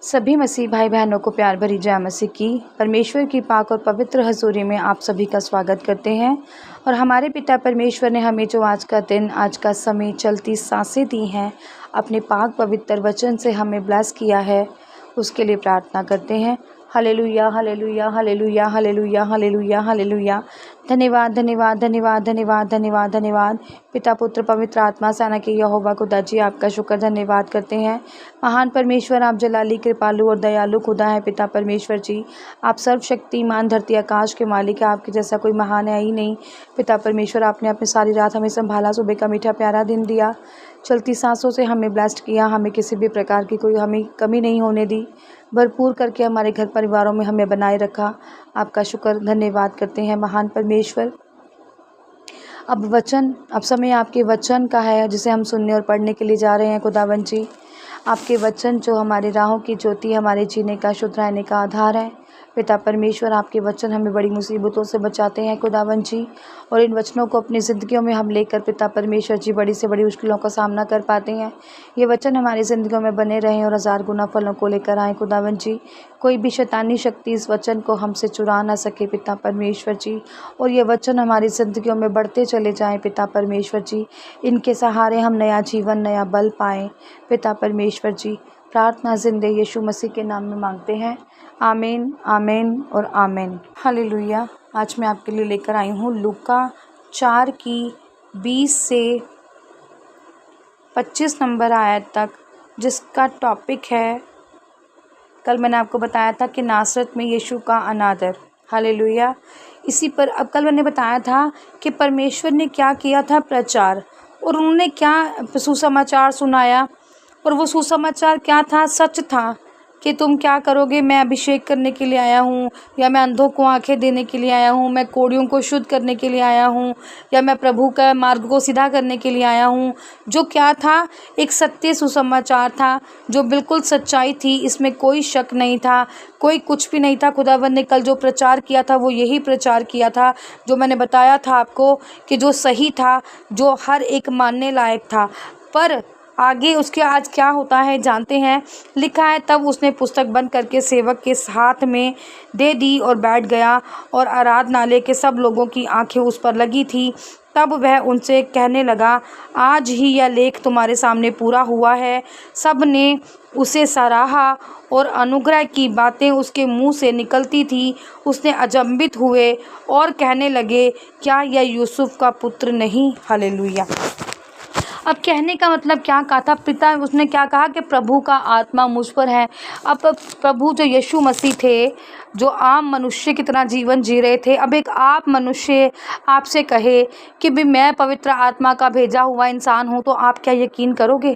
सभी मसीह भाई बहनों को प्यार भरी जय मसीह की। परमेश्वर की पाक और पवित्र हजूरी में आप सभी का स्वागत करते हैं। और हमारे पिता परमेश्वर ने हमें जो आज का दिन, आज का समय, चलती सांसें दी हैं, अपने पाक पवित्र वचन से हमें ब्लेस किया है, उसके लिए प्रार्थना करते हैं। Hallelujah, hallelujah, hallelujah, hallelujah, hallelujah, hallelujah. धन्यवाद, धन्यवाद, धन्यवाद, धन्यवाद, धन्यवाद, धन्यवाद। पिता, पुत्र, पवित्र आत्मा सेना के यहोवा खुदा जी, आपका शुक्र धन्यवाद करते हैं। महान परमेश्वर, आप जलाली, कृपालु और दयालु खुदा है। पिता परमेश्वर जी, आप सर्वशक्तिमान, धरती आकाश के मालिक है। आपके जैसा कोई महान है ही नहीं। पिता परमेश्वर, आपने अपनी सारी रात हमें संभाला, सुबह का मीठा प्यारा दिन दिया, चलती सांसों से हमें ब्लेस्ड किया, हमें किसी भी प्रकार की कोई हमें कमी नहीं होने दी, भरपूर करके हमारे घर परिवारों में हमें बनाए रखा। आपका शुक्र धन्यवाद करते हैं महान परमेश्वर। अब समय आपके वचन का है, जिसे हम सुनने और पढ़ने के लिए जा रहे हैं। खुदावंद जी, आपके वचन जो हमारे राहों की ज्योति, हमारे जीने का, शुद्ध रहने का आधार है। पिता परमेश्वर, आपके वचन हमें बड़ी मुसीबतों से बचाते हैं खुदावंद जी, और इन वचनों को अपनी ज़िंदगियों में हम लेकर पिता परमेश्वर जी बड़ी से बड़ी मुश्किलों का सामना कर पाते हैं। ये वचन हमारी ज़िंदगियों में बने रहें और 1000 गुना फलों को लेकर आएँ खुदावंद जी। कोई भी शैतानी शक्ति इस वचन को हमसे चुरा ना सके पिता परमेश्वर जी, और ये वचन हमारी ज़िंदगियों में बढ़ते चले जाएँ पिता परमेश्वर जी। इनके सहारे हम नया जीवन, नया बल पाएँ पिता परमेश्वर जी। प्रार्थना जिंदे यीशु मसीह के नाम में मांगते हैं, आमीन, आमीन और आमीन। हालेलुया। आज मैं आपके लिए लेकर आई हूँ लूका 4 की 20 से 25 नंबर आयत तक, जिसका टॉपिक है, कल मैंने आपको बताया था कि नासरत में यीशु का अनादर। हालेलुया। इसी पर अब कल मैंने बताया था कि परमेश्वर ने क्या किया था, प्रचार, और उन्होंने क्या सुसमाचार सुनाया, और वो सुसमाचार क्या था, सच था कि तुम क्या करोगे, मैं अभिषेक करने के लिए आया हूँ, या मैं अंधों को आंखें देने के लिए आया हूँ, मैं कोढ़ियों को शुद्ध करने के लिए आया हूँ, या मैं प्रभु का मार्ग को सीधा करने के लिए आया हूँ। जो क्या था, एक सत्य सुसमाचार था, जो बिल्कुल सच्चाई थी, इसमें कोई शक नहीं था, कोई कुछ भी नहीं था। खुदावंद ने कल जो प्रचार किया था वो यही प्रचार किया था, जो मैंने बताया था आपको कि जो सही था, जो हर एक मानने लायक था। पर आगे उसके आज क्या होता है जानते हैं। लिखा है, तब उसने पुस्तक बंद करके सेवक के हाथ में दे दी और बैठ गया, और आराधनालय के सब लोगों की आंखें उस पर लगी थी। तब वह उनसे कहने लगा, आज ही यह लेख तुम्हारे सामने पूरा हुआ है। सब ने उसे सराहा और अनुग्रह की बातें उसके मुंह से निकलती थी। उसने अचंभित हुए और कहने लगे, क्या यह यूसुफ का पुत्र नहीं। हालेलुया। अब कहने का मतलब क्या कहा था पिता, उसने क्या कहा कि प्रभु का आत्मा मुझ पर है। अब प्रभु जो यीशु मसीह थे, जो आम मनुष्य की तरह जीवन जी रहे थे, अब एक आप मनुष्य आपसे कहे कि भी मैं पवित्र आत्मा का भेजा हुआ इंसान हूँ, तो आप क्या यकीन करोगे?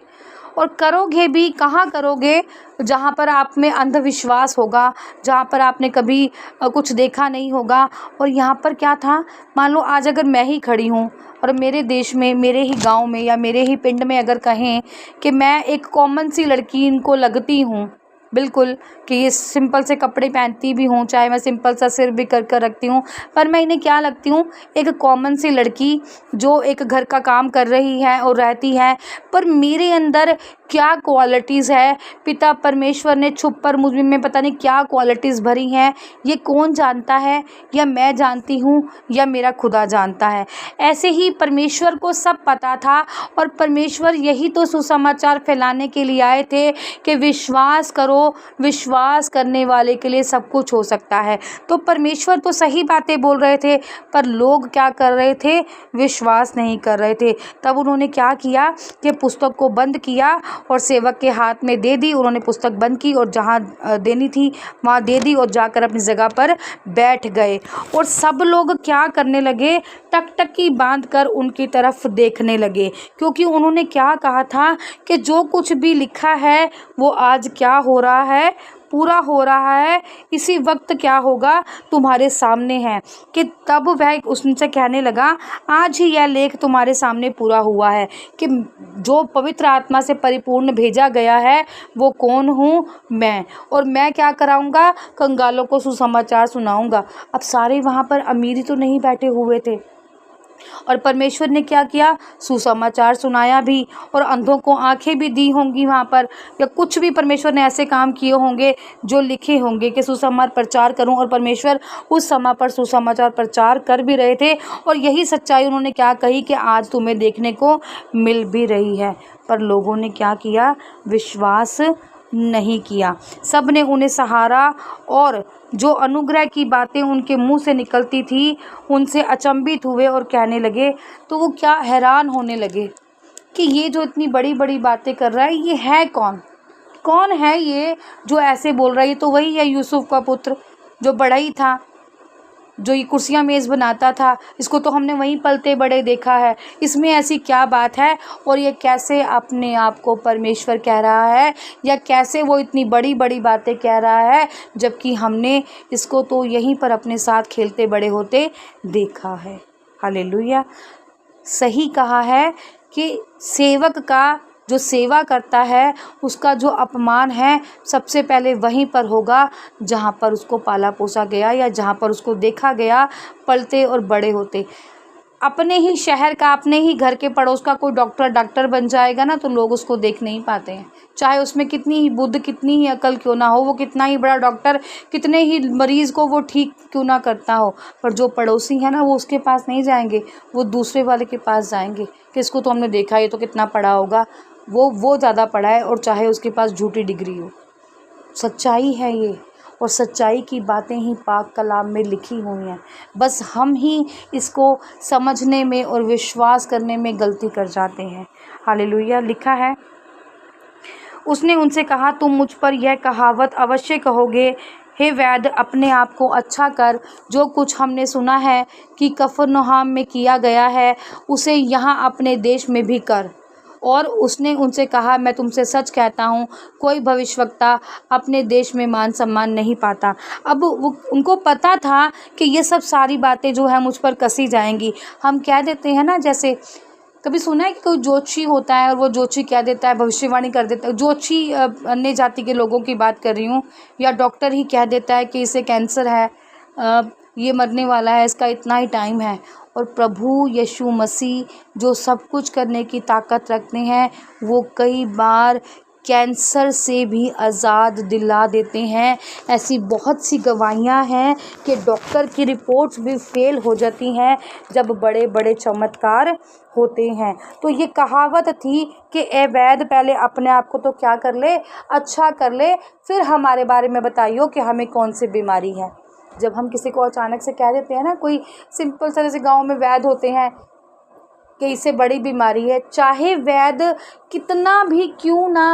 और करोगे भी कहाँ करोगे? जहाँ पर आप में अंधविश्वास होगा, जहाँ पर आपने कभी कुछ देखा नहीं होगा। और यहाँ पर क्या था, मान लो आज अगर मैं ही खड़ी हूँ और मेरे देश में, मेरे ही गांव में या मेरे ही पिंड में अगर कहें कि मैं एक कॉमन सी लड़की इनको लगती हूँ, बिल्कुल, कि ये सिंपल से कपड़े पहनती भी हूँ, चाहे मैं सिंपल सा सिर भी कर कर रखती हूँ, पर मैं इन्हें क्या लगती हूँ, एक कॉमन सी लड़की जो एक घर का काम कर रही है और रहती है। पर मेरे अंदर क्या क्वालिटीज़ है, पिता परमेश्वर ने छुप पर मुझ में पता नहीं क्या क्वालिटीज़ भरी हैं, ये कौन जानता है? या मैं जानती हूँ या मेरा खुदा जानता है। ऐसे ही परमेश्वर को सब पता था, और परमेश्वर यही तो सुसमाचार फैलाने के लिए आए थे कि विश्वास करो, विश्वास करने वाले के लिए सब कुछ हो सकता है। तो परमेश्वर तो सही बातें बोल रहे थे, पर लोग क्या कर रहे थे, विश्वास नहीं कर रहे थे। तब उन्होंने क्या किया कि पुस्तक को बंद किया और सेवक के हाथ में दे दी। उन्होंने पुस्तक बंद की और जहाँ देनी थी वहाँ दे दी, और जाकर अपनी जगह पर बैठ गए। और सब लोग क्या करने लगे, टकटकी बांधकर उनकी तरफ देखने लगे, क्योंकि उन्होंने क्या कहा था कि जो कुछ भी लिखा है वो आज क्या हो रहा है, पूरा हो रहा है। इसी वक्त क्या होगा, तुम्हारे सामने है। कि तब वह उनसे कहने लगा, आज ही यह लेख तुम्हारे सामने पूरा हुआ है कि जो पवित्र आत्मा से परिपूर्ण भेजा गया है वो कौन हूँ मैं, और मैं क्या कराऊंगा, कंगालों को सुसमाचार सुनाऊंगा। अब सारे वहाँ पर अमीर ही तो नहीं बैठे हुए थे, और परमेश्वर ने क्या किया, सुसमाचार सुनाया भी, और अंधों को आंखें भी दी होंगी वहाँ पर, या कुछ भी परमेश्वर ने ऐसे काम किए होंगे जो लिखे होंगे कि सुसमाचार प्रचार करूं। और परमेश्वर उस समय पर सुसमाचार प्रचार कर भी रहे थे, और यही सच्चाई उन्होंने क्या कही कि आज तुम्हें देखने को मिल भी रही है। पर लोगों ने क्या किया, विश्वास नहीं किया। सब ने उन्हें सहारा, और जो अनुग्रह की बातें उनके मुंह से निकलती थी उनसे अचंभित हुए और कहने लगे, तो वो क्या हैरान होने लगे कि ये जो इतनी बड़ी बड़ी बातें कर रहा है, ये है कौन, कौन है ये जो ऐसे बोल रहा है। ये तो वही है यूसुफ का पुत्र जो बड़ा ही था, जो ये कुर्सियाँ मेज़ बनाता था, इसको तो हमने वहीं पलते बड़े देखा है, इसमें ऐसी क्या बात है। और ये कैसे अपने आप को परमेश्वर कह रहा है, या कैसे वो इतनी बड़ी बड़ी बातें कह रहा है, जबकि हमने इसको तो यहीं पर अपने साथ खेलते बड़े होते देखा है। हालेलुया। सही कहा है कि सेवक का जो सेवा करता है उसका जो अपमान है सबसे पहले वहीं पर होगा जहाँ पर उसको पाला पोसा गया, या जहाँ पर उसको देखा गया पलते और बड़े होते। अपने ही शहर का, अपने ही घर के पड़ोस का कोई डॉक्टर बन जाएगा ना, तो लोग उसको देख नहीं पाते हैं, चाहे उसमें कितनी ही बुद्ध, कितनी ही अकल क्यों ना हो, वो कितना ही बड़ा डॉक्टर, कितने ही मरीज़ को वो ठीक क्यों ना करता हो। पर जो पड़ोसी है ना, वो उसके पास नहीं जाएंगे, वो दूसरे वाले के पास जाएंगे कि इसको तो हमने देखा, ये तो कितना पढ़ा होगा, वो ज़्यादा पढ़ा है, और चाहे उसके पास झूठी डिग्री हो। सच्चाई है ये, और सच्चाई की बातें ही पाक कलाम में लिखी हुई हैं। बस हम ही इसको समझने में और विश्वास करने में गलती कर जाते हैं। हालेलुया। लिखा है, उसने उनसे कहा, तुम मुझ पर यह कहावत अवश्य कहोगे, हे वैद्य, अपने आप को अच्छा कर। जो कुछ हमने सुना है कि कफरनहूम में किया गया है, उसे यहाँ अपने देश में भी कर। और उसने उनसे कहा, मैं तुमसे सच कहता हूँ, कोई भविष्यवक्ता अपने देश में मान सम्मान नहीं पाता। अब उनको पता था कि ये सब सारी बातें जो है मुझ पर कसी जाएंगी। हम कह देते हैं ना, जैसे कभी सुना है कि कोई ज्योतिषी होता है और वो ज्योतिषी कह देता है, भविष्यवाणी कर देता है, ज्योतिषी अन्य जाति के लोगों की बात कर रही हूँ, या डॉक्टर ही कह देता है कि इसे कैंसर है, ये मरने वाला है, इसका इतना ही टाइम है। और प्रभु यीशु मसीह जो सब कुछ करने की ताकत रखते हैं, वो कई बार कैंसर से भी आज़ाद दिला देते हैं। ऐसी बहुत सी गवाहियाँ हैं कि डॉक्टर की रिपोर्ट्स भी फेल हो जाती हैं जब बड़े बड़े चमत्कार होते हैं। तो ये कहावत थी कि ए वैद्य, पहले अपने आप को तो क्या कर ले, अच्छा कर ले, फिर हमारे बारे में बताइयो कि हमें कौन सी बीमारी है। जब हम किसी को अचानक से कह देते हैं ना, कोई सिंपल सा, जैसे गांव में वैद्य होते हैं कि इससे बड़ी बीमारी है, चाहे वैद्य कितना भी क्यों ना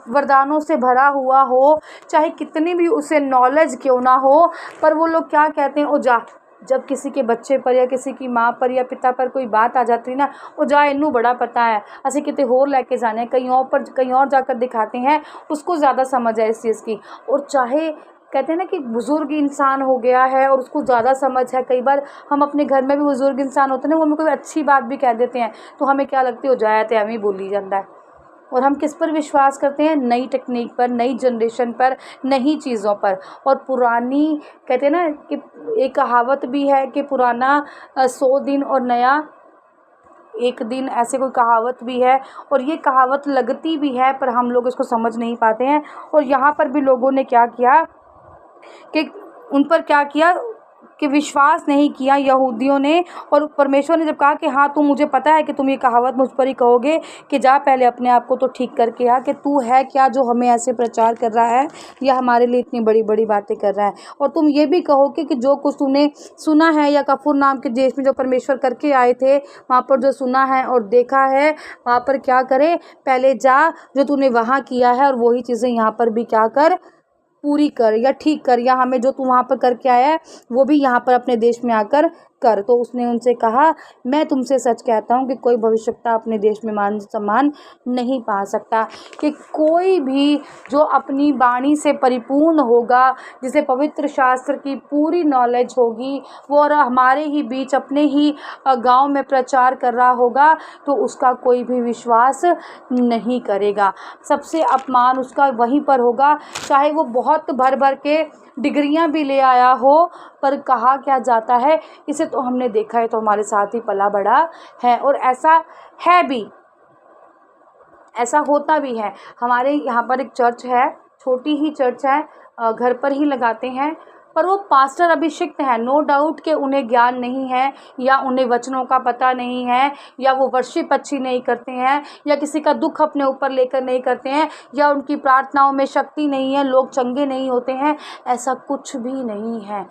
वरदानों से भरा हुआ हो, चाहे कितनी भी उसे नॉलेज क्यों ना हो, पर वो लोग क्या कहते हैं, ओ जा। जब किसी के बच्चे पर या किसी की माँ पर या पिता पर कोई बात आ जाती है ना, वो जा, इन्नू बड़ा पता है, असी कितने होर लेके जाने, कहीं और जाकर दिखाते हैं, उसको ज़्यादा समझ है इस चीज़ की। और चाहे कहते हैं ना कि बुज़ुर्ग इंसान हो गया है और उसको ज़्यादा समझ है। कई बार हम अपने घर में भी बुज़ुर्ग इंसान होते हैं ना, वो हमें कोई अच्छी बात भी कह देते हैं तो हमें क्या लगती हो जाए तो हमें बोली जाता है। और हम किस पर विश्वास करते हैं, नई टेक्निक पर, नई जनरेशन पर, नई चीज़ों पर। और पुरानी, कहते हैं ना कि एक कहावत भी है कि पुराना 100 दिन और नया 1 दिन, ऐसे कोई कहावत भी है। और ये कहावत लगती भी है पर हम लोग इसको समझ नहीं पाते हैं। और यहाँ पर भी लोगों ने क्या किया कि उन पर क्या किया कि विश्वास नहीं किया यहूदियों ने। और परमेश्वर ने जब कहा कि हाँ, तुम, मुझे पता है कि तुम ये कहावत मुझ पर ही कहोगे कि जा पहले अपने आप को तो ठीक करके आ, कि तू है क्या जो हमें ऐसे प्रचार कर रहा है या हमारे लिए इतनी बड़ी बड़ी बातें कर रहा है। और तुम ये भी कहोगे कि जो कुछ तूने सुना है या कफरनहूम के देश में जो परमेश्वर करके आए थे, वहाँ पर जो सुना है और देखा है, वहाँ पर क्या करे, पहले जा, जो तूने वहाँ किया है और वही चीज़ें यहाँ पर भी क्या कर, पूरी कर या ठीक कर, या हमें जो तू वहाँ पर करके आया है वो भी यहाँ पर अपने देश में आकर कर। तो उसने उनसे कहा, मैं तुमसे सच कहता हूँ कि कोई भविष्यवक्ता अपने देश में मान सम्मान नहीं पा सकता। कि कोई भी जो अपनी वाणी से परिपूर्ण होगा, जिसे पवित्र शास्त्र की पूरी नॉलेज होगी, वो और हमारे ही बीच अपने ही गांव में प्रचार कर रहा होगा, तो उसका कोई भी विश्वास नहीं करेगा। सबसे अपमान उसका वहीं पर होगा, चाहे वो बहुत भर भर के डिग्रियां भी ले आया हो, पर कहा क्या जाता है, इसे तो हमने देखा है, तो हमारे साथ ही पला बड़ा है। और ऐसा है भी, ऐसा होता भी है। हमारे यहाँ पर एक चर्च है, छोटी ही चर्च है, घर पर ही लगाते हैं, पर वो पास्टर अभिषिक्त हैं। नो डाउट कि उन्हें ज्ञान नहीं है, या उन्हें वचनों का पता नहीं है, या वो वर्शिप अच्छी नहीं करते हैं, या किसी का दुख अपने ऊपर लेकर नहीं करते हैं, या उनकी प्रार्थनाओं में शक्ति नहीं है, लोग चंगे नहीं होते हैं। ऐसा कुछ भी नहीं है।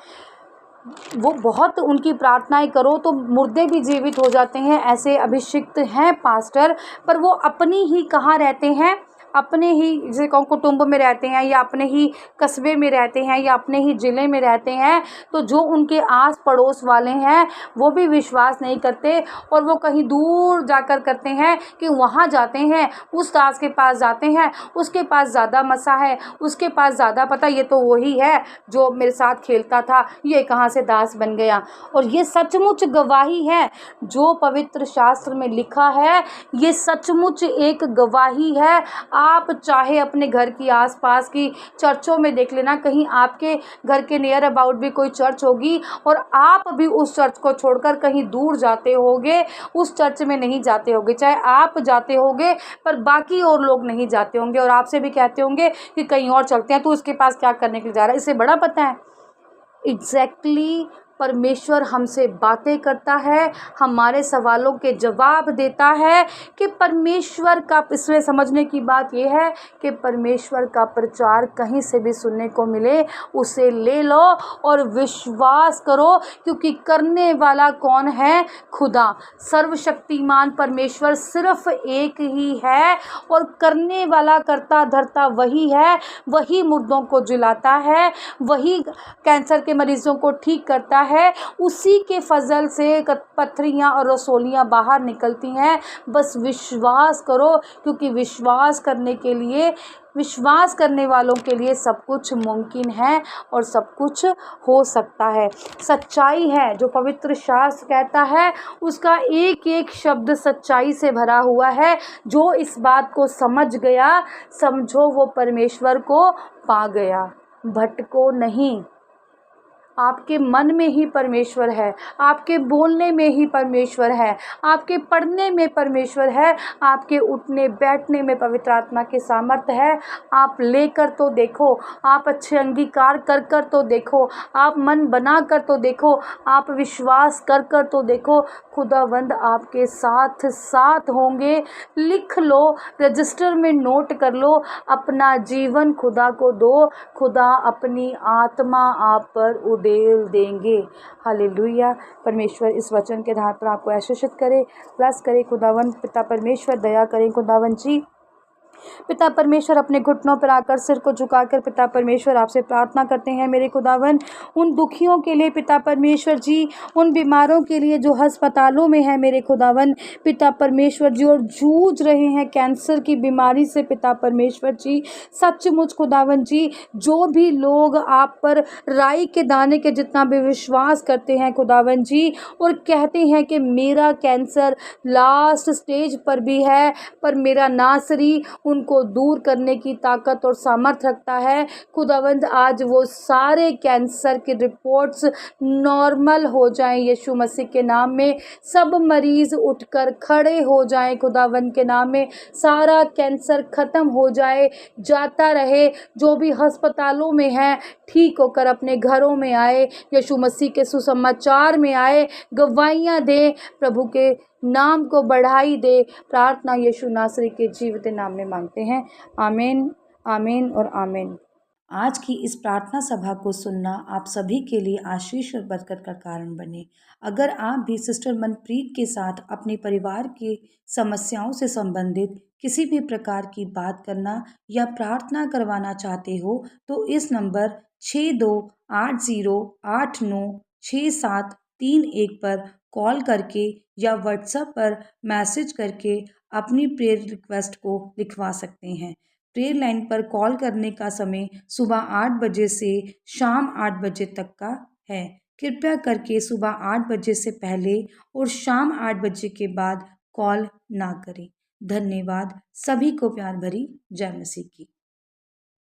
वो बहुत, उनकी प्रार्थनाएं करो तो मुर्दे भी जीवित हो जाते हैं। ऐसे अभिषिक्त हैं पास्टर, पर वो अपनी ही कहाँ रहते हैं, अपने ही जैसे कहूँ कुटुंब में रहते हैं, या अपने ही कस्बे में रहते हैं, या अपने ही ज़िले में रहते हैं। तो जो उनके आस पड़ोस वाले हैं वो भी विश्वास नहीं करते, और वो कहीं दूर जाकर करते हैं कि वहाँ जाते हैं, उस दास के पास जाते हैं, उसके पास ज़्यादा मसा है, उसके पास ज़्यादा पता, ये तो वही है जो मेरे साथ खेलता था, ये कहाँ से दास बन गया। और ये सचमुच गवाही है जो पवित्र शास्त्र में लिखा है, ये सचमुच एक गवाही है। आप चाहे अपने घर की आसपास की चर्चों में देख लेना, कहीं आपके घर के नियर अबाउट भी कोई चर्च होगी, और आप भी उस चर्च को छोड़कर कहीं दूर जाते होगे, उस चर्च में नहीं जाते होगे। चाहे आप जाते होगे, पर बाकी और लोग नहीं जाते होंगे, और आपसे भी कहते होंगे कि कहीं और चलते हैं, तो उसके पास क्या करने के लिए जा रहा है, इसे बड़ा पता है। एग्जैक्टली परमेश्वर हमसे बातें करता है, हमारे सवालों के जवाब देता है। कि परमेश्वर का, इसमें समझने की बात यह है कि परमेश्वर का प्रचार कहीं से भी सुनने को मिले, उसे ले लो और विश्वास करो, क्योंकि करने वाला कौन है, खुदा सर्वशक्तिमान परमेश्वर सिर्फ एक ही है, और करने वाला करता धरता वही है। वही मुर्दों को जिलाता है, वही कैंसर के मरीजों को ठीक करता है, उसी के फजल से पथरियाँ और रसोलियाँ बाहर निकलती हैं। बस विश्वास करो, क्योंकि विश्वास करने वालों के लिए सब कुछ मुमकिन है, और सब कुछ हो सकता है। सच्चाई है जो पवित्र शास्त्र कहता है, उसका एक एक शब्द सच्चाई से भरा हुआ है। जो इस बात को समझ गया, समझो वो परमेश्वर को पा गया। भटको नहीं, आपके मन में ही परमेश्वर है, आपके बोलने में ही परमेश्वर है, आपके पढ़ने में परमेश्वर है, आपके उठने बैठने में पवित्र आत्मा के सामर्थ्य है। आप लेकर तो देखो, आप अच्छे अंगीकार कर कर तो देखो, आप मन बना कर तो देखो, आप विश्वास कर कर तो देखो, खुदावंद आपके साथ साथ होंगे। लिख लो, रजिस्टर में नोट कर लो, अपना जीवन खुदा को दो, खुदा अपनी आत्मा आप पर उड़ेल देंगे। हालेलुया। परमेश्वर इस वचन के आधार पर आपको आशीषित करे, प्लस करे। खुदावंद पिता परमेश्वर दया करें। खुदावंद जी, पिता परमेश्वर अपने घुटनों पर आकर सिर को झुकाकर पिता परमेश्वर आपसे प्रार्थना करते हैं मेरे खुदावन, उन दुखियों के लिए पिता परमेश्वर जी, उन बीमारों के लिए जो अस्पतालों में है मेरे खुदावन पिता परमेश्वर जी, और जूझ रहे हैं कैंसर की बीमारी से पिता परमेश्वर जी। सचमुच खुदावन जी, जो भी लोग आप पर राई के दाने के जितना भी विश्वास करते हैं खुदावन जी, और कहते हैं कि मेरा कैंसर लास्ट स्टेज पर भी है, पर मेरा नासरी उनको दूर करने की ताकत और सामर्थ रखता है। खुदावंद आज वो सारे कैंसर की रिपोर्ट्स नॉर्मल हो जाएं यीशु मसीह के नाम में। सब मरीज उठकर खड़े हो जाएं खुदावंद के नाम में। सारा कैंसर खत्म हो जाए, जाता रहे। जो भी अस्पतालों में है ठीक होकर अपने घरों में आए, यीशु मसीह के सुसमाचार में आए, गवाहियाँ दे, प्रभु के नाम को बढ़ाई दे। प्रार्थना यीशु नासरी के जीवित नाम में मांगते हैं। आमीन, आमीन और आमीन। आज की इस प्रार्थना सभा को सुनना आप सभी के लिए आशीष और बरकत का कारण बने। अगर आप भी सिस्टर मनप्रीत के साथ अपने परिवार की समस्याओं से संबंधित किसी भी प्रकार की बात करना या प्रार्थना करवाना चाहते हो, तो इस नंबर 6280896731 पर कॉल करके या व्हाट्सएप पर मैसेज करके अपनी प्रेयर रिक्वेस्ट को लिखवा सकते हैं। प्रेयर लाइन पर कॉल करने का समय सुबह 8 बजे से शाम 8 बजे तक का है। कृपया करके सुबह 8 बजे से पहले और शाम 8 बजे के बाद कॉल ना करें। धन्यवाद। सभी को प्यार भरी जय मसीह की।